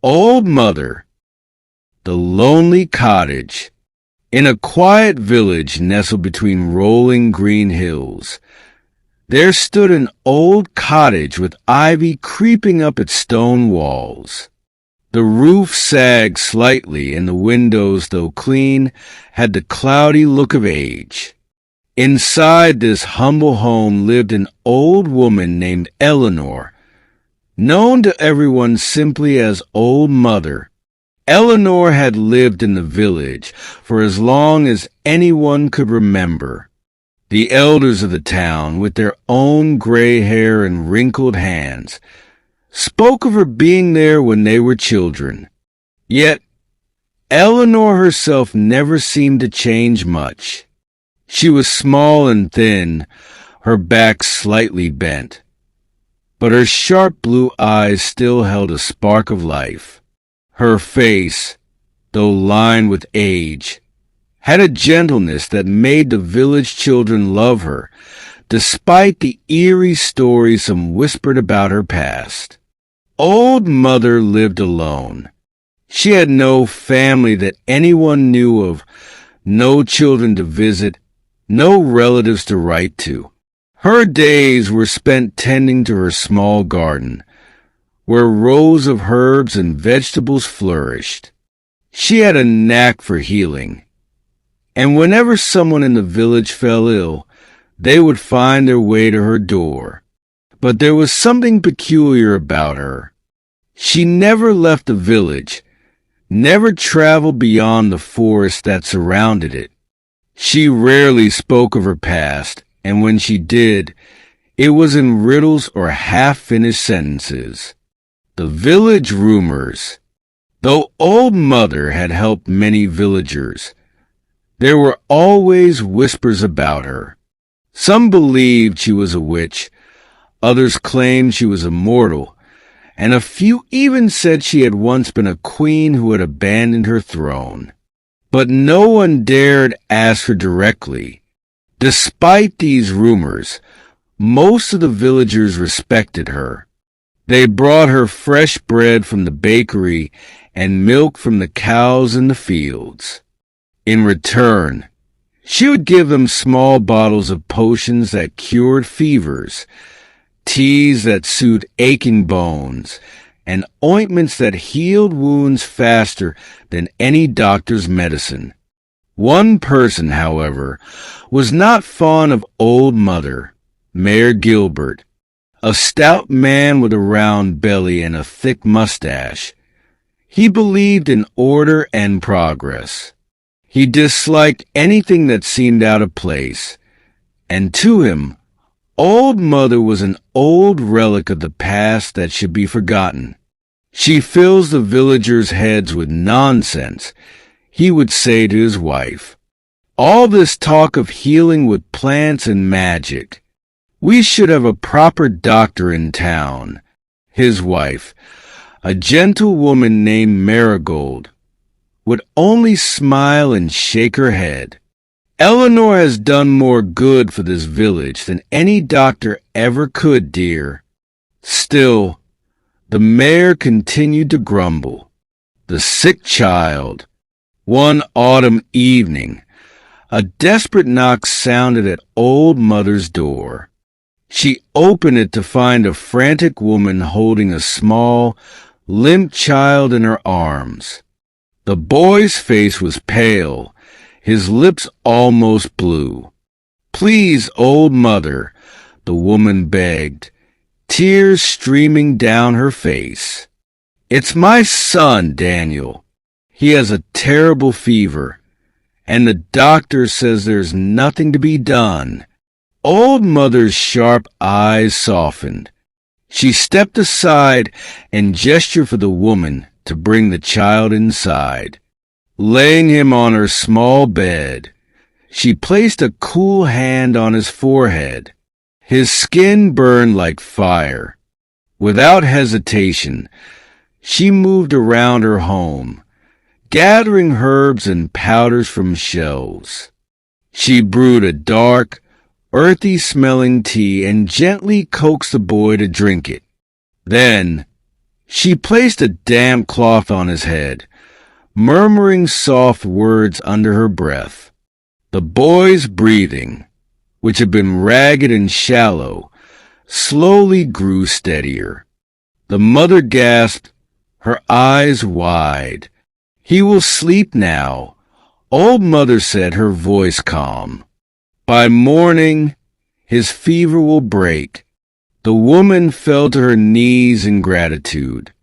Old Mother, the lonely cottage. In a quiet village nestled between rolling green hills, there stood an old cottage with ivy creeping up its stone walls. The roof sagged slightly, and the windows, though clean, had the cloudy look of age. Inside this humble home lived an old woman named Eleanor, known to everyone simply as Old Mother. Eleanor had lived in the village for as long as anyone could remember. The elders of the town, with their own gray hair and wrinkled hands, spoke of her being there when they were children. Yet Eleanor herself never seemed to change much. She was small and thin, her back slightly bent, but her sharp blue eyes still held a spark of life. Her face, though lined with age, had a gentleness that made the village children love her, despite the eerie stories some whispered about her past. Old Mother lived alone. She had no family that anyone knew of, no children to visit, no relatives to write to. Her days were spent tending to her small garden, where rows of herbs and vegetables flourished. She had a knack for healing, and whenever someone in the village fell ill, they would find their way to her door. But there was something peculiar about her. She never left the village, never traveled beyond the forest that surrounded it. She rarely spoke of her past, and when she did, it was in riddles or half-finished sentences. The village rumors. Though Old Mother had helped many villagers, there were always whispers about her. Some believed she was a witch, others claimed she was immortal, and a few even said she had once been a queen who had abandoned her throne. But no one dared ask her directly. Despite these rumors, most of the villagers respected her. They brought her fresh bread from the bakery and milk from the cows in the fields. In return, she would give them small bottles of potions that cured fevers, teas that soothed aching bones, and ointments that healed wounds faster than any doctor's medicine. One person, however, was not fond of Old Mother, Mayor Gilbert, a stout man with a round belly and a thick mustache. He believed in order and progress. He disliked anything that seemed out of place, and to him, Old Mother was an old relic of the past that should be forgotten. She fills the villagers' heads with nonsense, he would say to his wife. All this talk of healing with plants and magic. We should have a proper doctor in town. His wife, a gentle woman named Marigold, would only smile and shake her head. Eleanor has done more good for this village than any doctor ever could, dear. Still, the mayor continued to grumble. The sick child. One autumn evening, a desperate knock sounded at Old Mother's door. She opened it to find a frantic woman holding a small, limp child in her arms. The boy's face was pale, his lips almost blue. Please, Old Mother, the woman begged, tears streaming down her face. It's my son, Daniel. He has a terrible fever, and the doctor says there's nothing to be done. Old Mother's sharp eyes softened. She stepped aside and gestured for the woman to bring the child inside. Laying him on her small bed, she placed a cool hand on his forehead. His skin burned like fire. Without hesitation, she moved around her home, gathering herbs and powders from shelves. She brewed a dark, earthy-smelling tea and gently coaxed the boy to drink it. Then, She placed a damp cloth on his head, murmuring soft words under her breath. The boy's breathing, which had been ragged and shallow, slowly grew steadier. The mother gasped, her eyes wide. "He will sleep now," Old Mother said, her voice calm. "By morning, his fever will break." The woman fell to her knees in gratitude.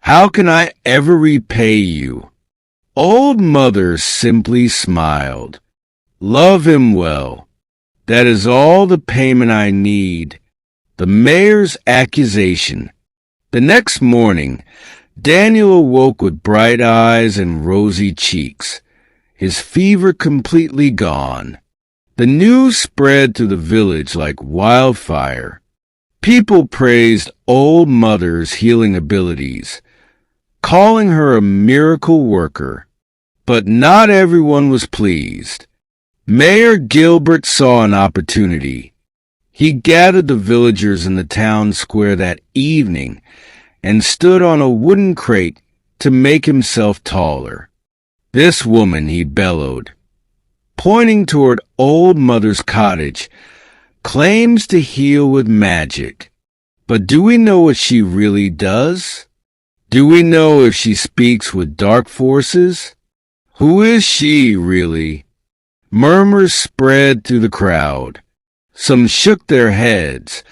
"How can I ever repay you?" Old Mother simply smiled. "Love him well. That is all the payment I need." The mayor's accusation. The next morning, Daniel awoke with bright eyes and rosy cheeks, his fever completely gone. The news spread through the village like wildfire. People praised Old Mother's healing abilities, calling her a miracle worker. But not everyone was pleased. Mayor Gilbert saw an opportunity. He gathered the villagers in the town square that evening and stood on a wooden crate to make himself taller. "This woman," he bellowed, pointing toward Old Mother's cottage, "claims to heal with magic. But do we know what she really does? Do we know if she speaks with dark forces? Who is she, really?" Murmurs spread through the crowd. Some shook their heads,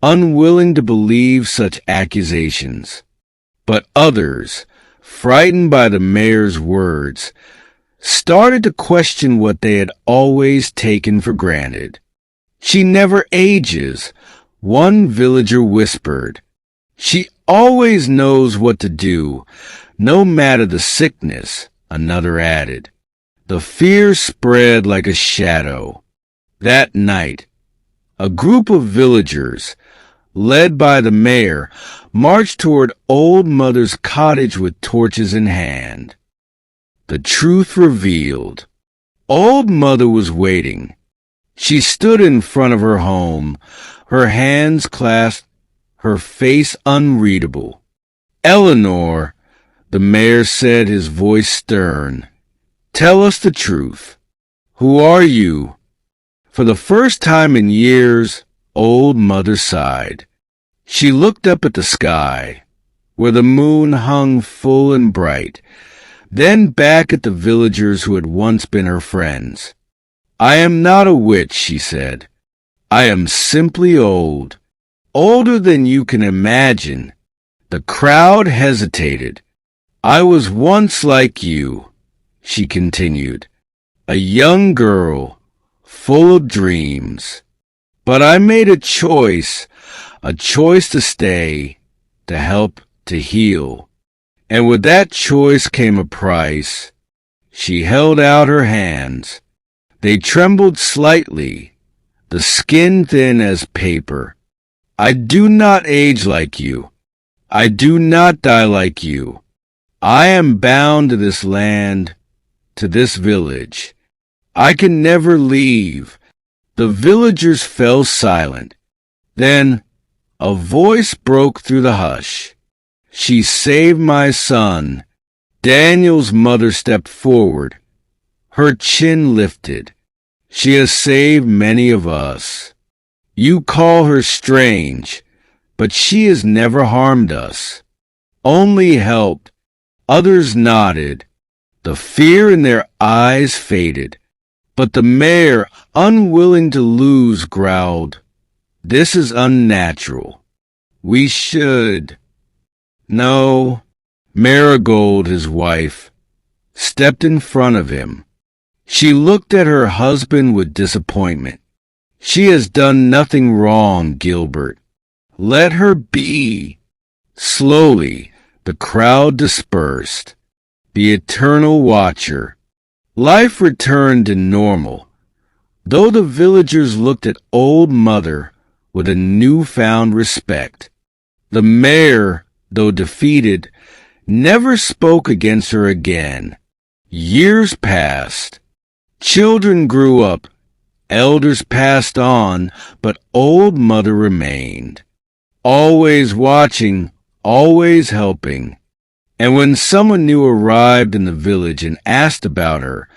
unwilling to believe such accusations. But others, frightened by the mayor's words, started to question what they had always taken for granted. "She never ages," one villager whispered. "She always knows what to do, no matter the sickness," another added. The fear spread like a shadow. That night, a group of villagers, led by the mayor, marched toward Old Mother's cottage with torches in hand. The truth revealed. Old Mother was waiting. She stood in front of her home, her hands clasped, her face unreadable. "Eleanor," the mayor said, his voice stern, "tell us the truth. Who are you?" For the first time in years, Old Mother sighed. She looked up at the sky, where the moon hung full and bright, then back at the villagers who had once been her friends. "I am not a witch," she said. "I am simply old, older than you can imagine." The crowd hesitated. "I was once like you," she continued, "a young girl, full of dreams. But I made a choice to stay, to help, to heal. And with that choice came a price." She held out her hands. They trembled slightly, the skin thin as paper. "I do not age like you. I do not die like you. I am bound to this land, to this village. I can never leave." The villagers fell silent. Then a voice broke through the hush. "She saved my son." Daniel's mother stepped forward, her chin lifted. "She has saved many of us. You call her strange, but she has never harmed us, only helped." Others nodded. The fear in their eyes faded. But the mayor, unwilling to lose, growled, "This is unnatural. We should." No, Marigold, his wife, stepped in front of him. She looked at her husband with disappointment. "She has done nothing wrong, Gilbert. Let her be." Slowly, the crowd dispersed. The eternal watcher. Life returned to normal, though the villagers looked at Old Mother with a newfound respect. The mayor, though defeated, never spoke against her again. Years passed. Children grew up. Elders passed on, but Old Mother remained, always watching, always helping. And when someone new arrived in the village and asked about her,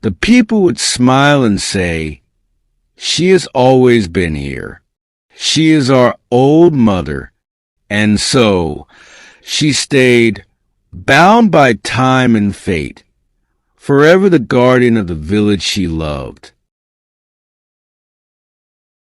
the people would smile and say, "She has always been here. She is our old mother." And so she stayed, bound by time and fate, forever the guardian of the village she loved.